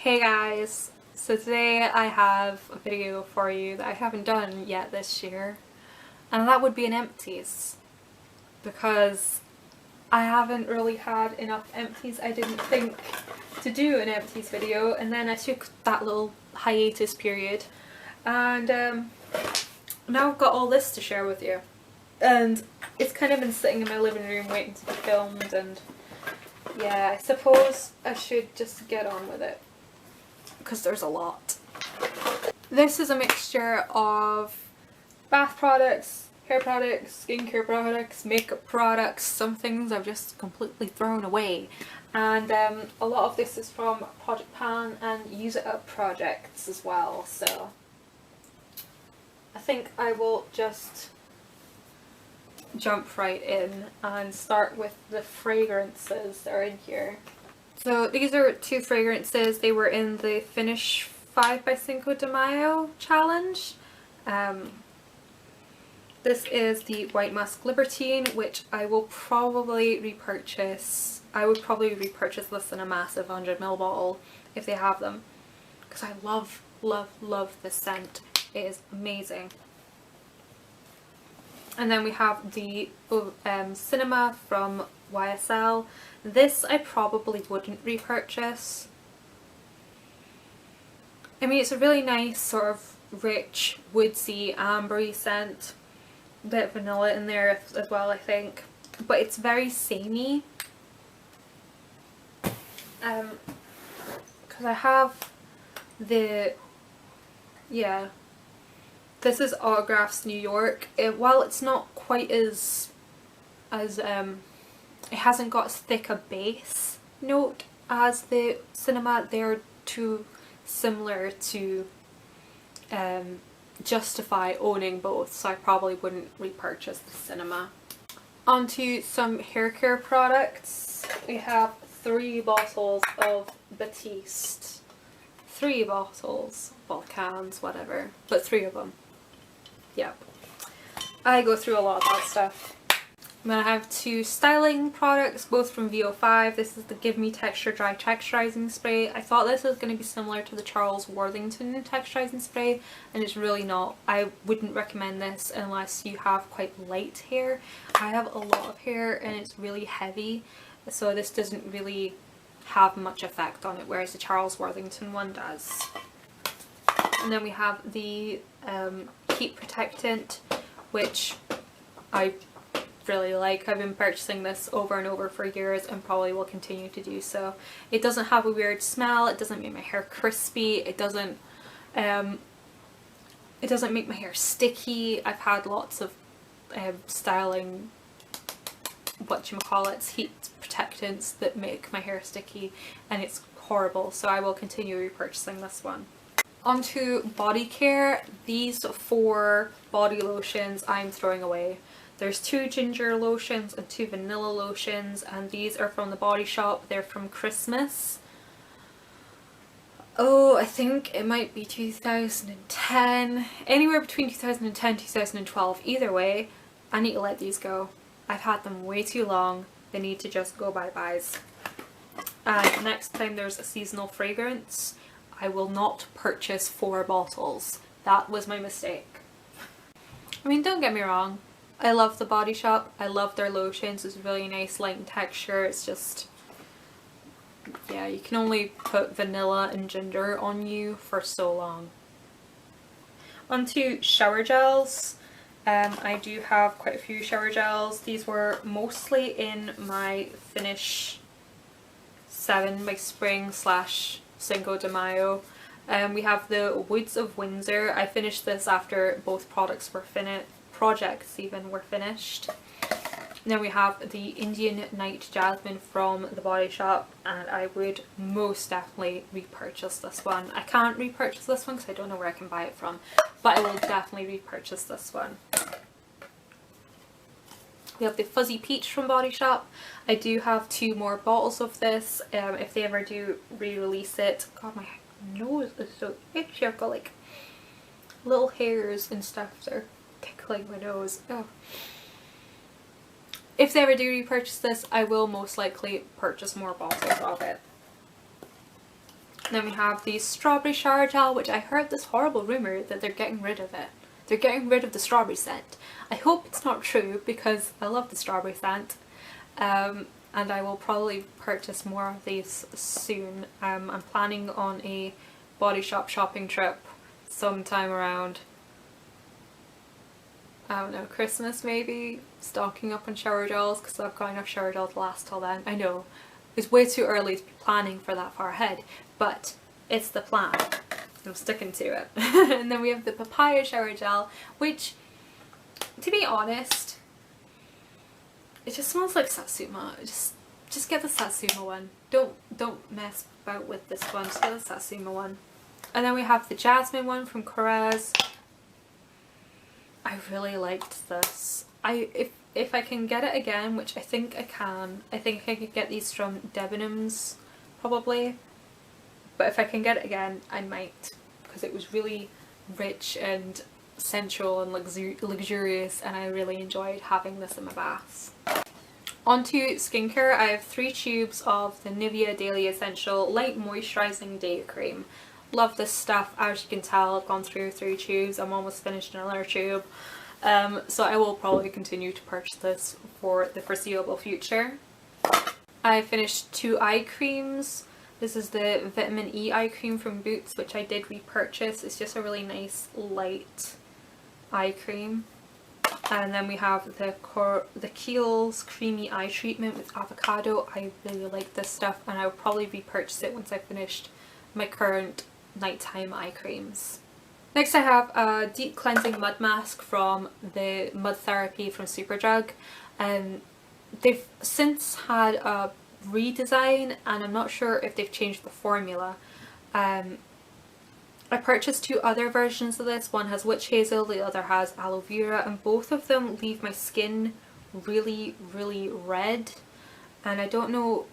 Hey guys, so today I have a video for you that I haven't done yet this year, and that would be an empties, because I haven't really had enough empties. I didn't think to do an empties video, and then I took that little hiatus period, and now I've got all this to share with you. And it's kind of been sitting in my living room waiting to be filmed, and yeah, I suppose I should just get on with it, because there's a lot. This is a mixture of bath products, hair products, skincare products, makeup products, some things I've just completely thrown away. And a lot of this is from Project Pan and Use It Up projects as well, so I think I will just jump right in and start with the fragrances that are in here. So these are two fragrances. They were in the Finish 5 by Cinco de Mayo challenge. This is the White Musk Libertine, which I will probably repurchase. I would probably repurchase this in a massive 100ml bottle if they have them, because I love, love, love this scent. It is amazing. And then we have the Cinema from YSL. This I probably wouldn't repurchase. I mean, it's a really nice sort of rich, woodsy, ambery scent. A bit of vanilla in there as well, I think. But it's very samey. Because I have the... yeah. This is Autographs New York. While it's not quite as it hasn't got as thick a base note as the Cinema, they're too similar to justify owning both, so I probably wouldn't repurchase the Cinema. Onto some hair care products. We have 3 bottles of Batiste. 3 bottles, well, cans, whatever, but 3 of them. Yep. I go through a lot of that stuff. Then I have 2 styling products, both from VO5. This is the Give Me Texture Dry Texturizing Spray. I thought this was going to be similar to the Charles Worthington Texturizing Spray, and it's really not. I wouldn't recommend this unless you have quite light hair. I have a lot of hair and it's really heavy, so this doesn't really have much effect on it, whereas the Charles Worthington one does. And then we have the Heat Protectant, which I really like. I've been purchasing this over and over for years and probably will continue to do so. It doesn't have a weird smell, it doesn't make my hair crispy, it doesn't make my hair sticky. I've had lots of styling, whatchamacallits, heat protectants that make my hair sticky, and it's horrible, so I will continue repurchasing this one. Onto body care. These 4 body lotions I'm throwing away. There's 2 ginger lotions and 2 vanilla lotions, and these are from the Body Shop. They're from Christmas. Oh, I think it might be 2010. Anywhere between 2010 and 2012. Either way, I need to let these go. I've had them way too long. They need to just go bye-byes. And next time there's a seasonal fragrance, I will not purchase 4 bottles. That was my mistake. I mean, don't get me wrong. I love the Body Shop. I love their lotions. It's really nice, light texture. It's just... yeah, you can only put vanilla and ginger on you for so long. Onto shower gels. I do have quite a few shower gels. These were mostly in my Finish 7 by Spring / Cinco de Mayo. We have the Woods of Windsor. I finished this after both projects were finished. And then we have the Indian Night Jasmine from the Body Shop, and I would most definitely repurchase this one. I can't repurchase this one because I don't know where I can buy it from, but I will definitely repurchase this one. We have the Fuzzy Peach from Body Shop. I do have 2 more bottles of this if they ever do re-release it. God, my nose is so itchy. I've got like little hairs and stuff that are tickling my nose. Oh. If they ever do repurchase this, I will most likely purchase more bottles of it. Then we have the strawberry shower gel, which I heard this horrible rumour that they're getting rid of it. They're getting rid of the strawberry scent. I hope it's not true because I love the strawberry scent. And I will probably purchase more of these soon. I'm planning on a Body Shop shopping trip sometime around, I don't know, Christmas maybe, stocking up on shower gels because I've got enough shower gel to last till then. I know, it's way too early to be planning for that far ahead, but it's the plan. I'm sticking to it. And then we have the papaya shower gel, which, to be honest, it just smells like Satsuma. Just get the Satsuma one. Don't mess about with this one. Just get the Satsuma one. And then we have the jasmine one from Korres. I really liked this. If I can get it again, which I think I can. I think I could get these from Debenhams probably. But if I can get it again, I might, because it was really rich and sensual and luxurious, and I really enjoyed having this in my baths. Onto skincare, I have 3 tubes of the Nivea Daily Essential Light Moisturising Day Cream. Love this stuff. As you can tell, I've gone through 3 tubes. I'm almost finished another tube. So I will probably continue to purchase this for the foreseeable future. I finished 2 eye creams. This is the Vitamin E eye cream from Boots, which I did repurchase. It's just a really nice light eye cream. And then we have the Kiehl's Creamy Eye Treatment with avocado. I really like this stuff, and I will probably repurchase it once I finished my current nighttime eye creams. Next I have a deep cleansing mud mask from the Mud Therapy from Superdrug. They've since had a redesign, and I'm not sure if they've changed the formula. I purchased 2 other versions of this. One has witch hazel, the other has aloe vera, and both of them leave my skin really red, and I don't know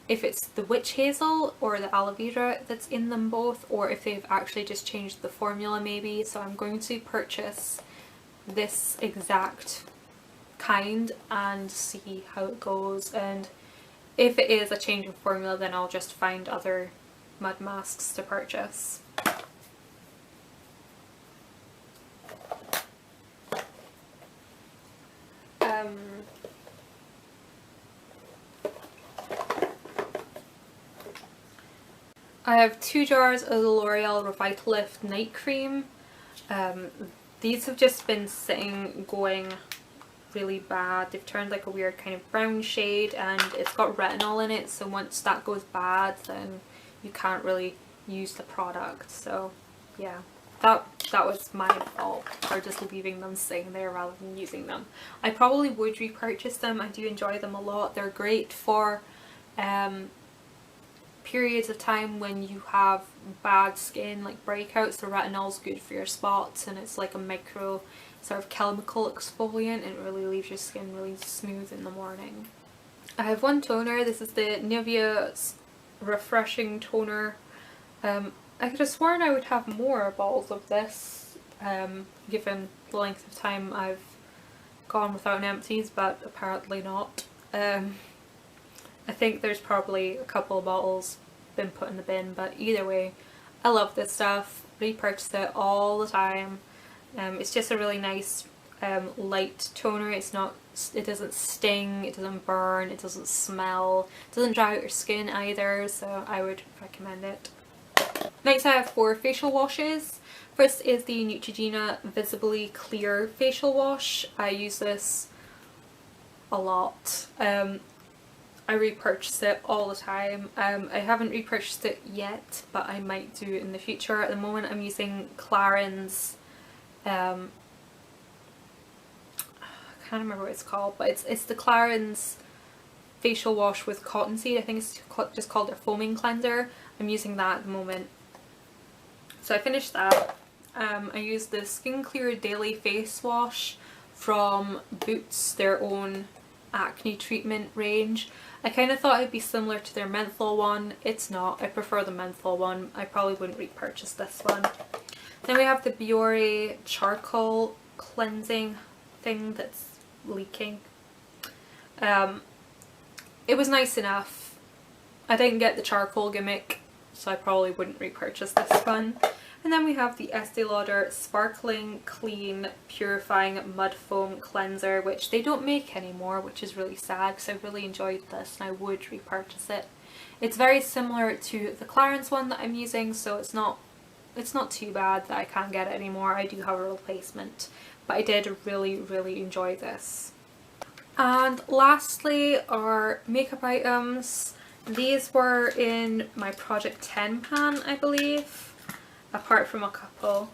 if it's the witch hazel or the aloe vera that's in them both, or if they've actually just changed the formula maybe. So I'm going to purchase this exact kind and see how it goes, and if it is a change in formula, then I'll just find other mud masks to purchase. I have 2 jars of the L'Oreal Revitalift Night Cream. These have just been sitting going really bad. They've turned like a weird kind of brown shade, and it's got retinol in it, so once that goes bad then you can't really use the product. So yeah, that was my fault for just leaving them sitting there rather than using them. I probably would repurchase them. I do enjoy them a lot. They're great for periods of time when you have bad skin, like breakouts. The retinol's good for your spots, and it's like a micro sort of chemical exfoliant, and it really leaves your skin really smooth in the morning. I have 1 toner. This is the Nivea Refreshing Toner. I could have sworn I would have more bottles of this, given the length of time I've gone without an Empties, but apparently not. I think there's probably a couple of bottles been put in the bin, but either way, I love this stuff. Repurchase it all the time. It's just a really nice light toner. It doesn't sting, it doesn't burn, it doesn't smell, it doesn't dry out your skin either, so I would recommend it. Next I have 4 facial washes. First is the Neutrogena Visibly Clear Facial Wash. I use this a lot. I repurchase it all the time. I haven't repurchased it yet, but I might do in the future. At the moment I'm using Clarins, I can't remember what it's called, but it's the Clarins facial wash with cottonseed. I think it's just called their foaming cleanser. I'm using that at the moment. So I finished that. I used the Skin Clear Daily Face Wash from Boots, their own acne treatment range. I kind of thought it'd be similar to their menthol one. It's not. I prefer the menthol one. I probably wouldn't repurchase this one. Then we have the Biore charcoal cleansing thing that's leaking. It was nice enough. I didn't get the charcoal gimmick, so I probably wouldn't repurchase this one. And then we have the Estee Lauder Sparkling Clean Purifying Mud Foam Cleanser, which they don't make anymore, which is really sad because I really enjoyed this and I would repurchase it. It's very similar to the Clarins one that I'm using, so it's not too bad that I can't get it anymore. I do have a replacement, but I did really enjoy this. And lastly are makeup items. These were in my Project 10 pan, I believe, apart from a couple.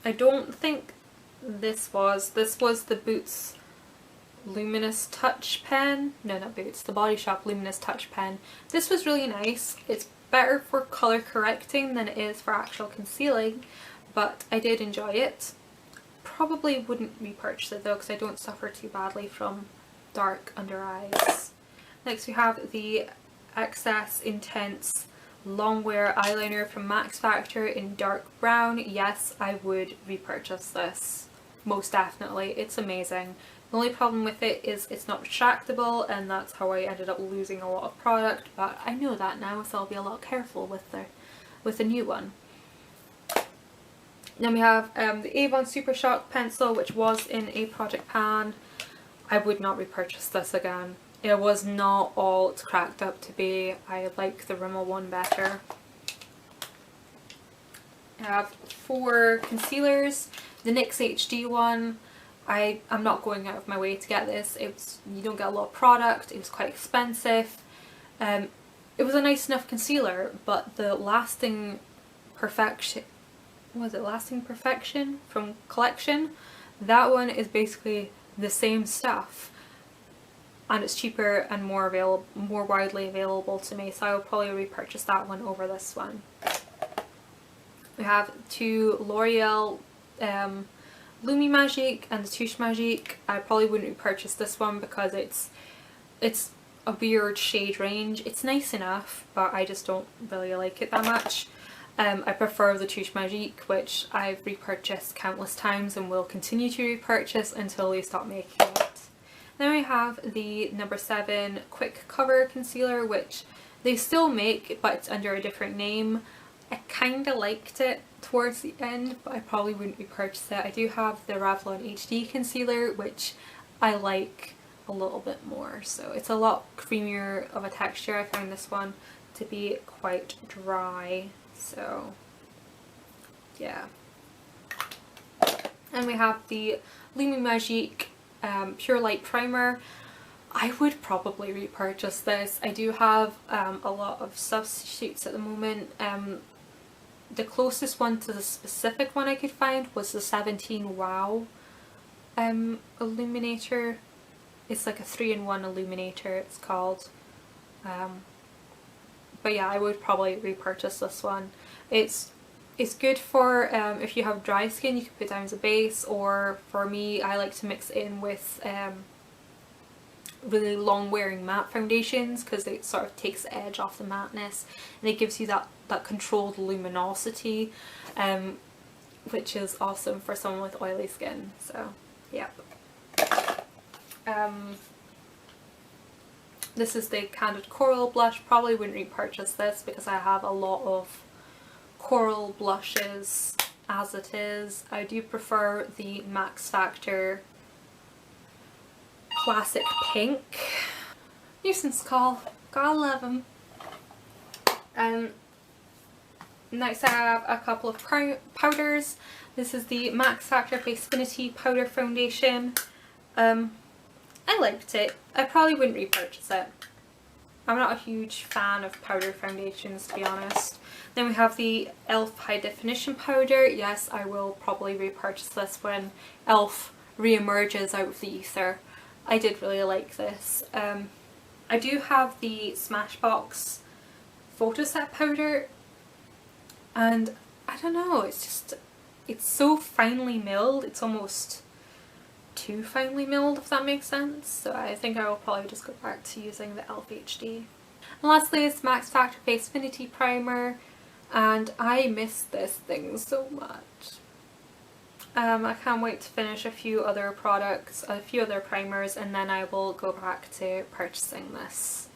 I don't think this was the Boots Luminous Touch pen. No, not Boots, the Body Shop Luminous Touch pen. This was really nice. It's better for colour correcting than it is for actual concealing, but I did enjoy it. Probably wouldn't repurchase it though because I don't suffer too badly from dark under eyes. Next we have the Excess Intense Longwear Eyeliner from Max Factor in dark brown. Yes, I would repurchase this. Most definitely. It's amazing. The only problem with it is it's not retractable, and that's how I ended up losing a lot of product, but I know that now, so I'll be a lot careful with the new one. Then we have the Avon Super Shock pencil, which was in a Project Pan. I would not repurchase this again. It was not all it's cracked up to be. I like the Rimmel one better. I have 4 concealers. The NYX HD one, I'm not going out of my way to get this. You don't get a lot of product. It was quite expensive. It was a nice enough concealer, but the Lasting Perfection, was it Lasting Perfection from Collection? That one is basically the same stuff, and it's cheaper and more widely available to me, so I would probably repurchase that one over this one. We have 2 L'Oreal Lumi Magique and the Touche Magique. I probably wouldn't repurchase this one because it's a weird shade range. It's nice enough, but I just don't really like it that much. I prefer the Touche Magique, which I've repurchased countless times and will continue to repurchase until they stop making it. Then we have the number 7 Quick Cover Concealer, which they still make, but it's under a different name. I kinda liked it towards the end, but I probably wouldn't repurchase it. I do have the Revlon HD Concealer, which I like a little bit more, so it's a lot creamier of a texture. I found this one to be quite dry, so yeah. And we have the Lumi Magique Pure Light Primer. I would probably repurchase this. I do have a lot of substitutes at the moment. The closest one to the specific one I could find was the 17 Wow illuminator. It's like a 3-in-1 illuminator, it's called. But yeah, I would probably repurchase this one. It's good for if you have dry skin, you can put down as a base, or for me, I like to mix it in with really long wearing matte foundations because it sort of takes the edge off the matteness and it gives you that controlled luminosity, which is awesome for someone with oily skin. So yeah. This is the Candid Coral blush. Probably wouldn't repurchase this because I have a lot of coral blushes as it is. I do prefer the Max Factor Classic Pink. Nuisance call. Gotta love them. Next I have a couple of powders. This is the Max Factor Facefinity Powder Foundation. I liked it. I probably wouldn't repurchase it. I'm not a huge fan of powder foundations, to be honest. Then we have the e.l.f. High Definition Powder. Yes, I will probably repurchase this when e.l.f. re-emerges out of the ether. I did really like this. I do have the Smashbox Photo Set Powder, and I don't know, it's so finely milled, it's almost too finely milled, if that makes sense. So I think I will probably just go back to using the e.l.f. HD. And lastly is Max Factor Facefinity Primer, and I miss this thing so much. I can't wait to finish a few other products, a few other primers, and then I will go back to purchasing this.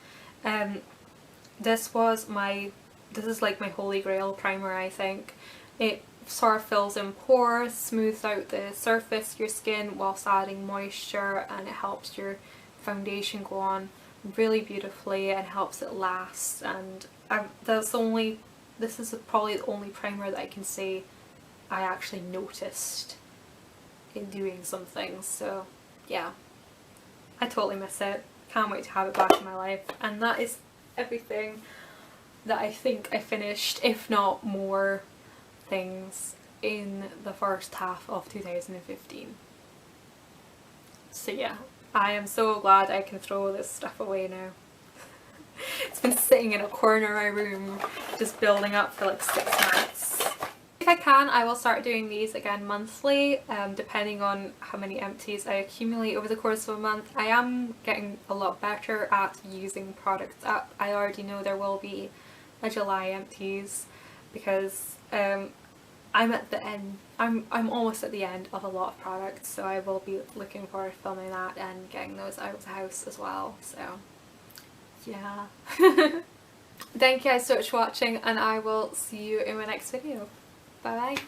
this is like my holy grail primer, I think. It sort of fills in pores, smooths out the surface of your skin whilst adding moisture, and it helps your foundation go on really beautifully and helps it last. And this is probably the only primer that I can say I actually noticed in doing something. So yeah, I totally miss it. Can't wait to have it back in my life. And that is everything that I think I finished, if not more things, in the first half of 2015. So yeah, I am so glad I can throw this stuff away now. It's been sitting in a corner of my room just building up for like 6 months. If I can, I will start doing these again monthly, depending on how many empties I accumulate over the course of a month. I am getting a lot better at using products up. I already know there will be a July empties because I'm at the end. I'm almost at the end of a lot of products, so I will be looking forward to filming that and getting those out of the house as well. So yeah. Thank you guys so much for watching, and I will see you in my next video. Bye bye.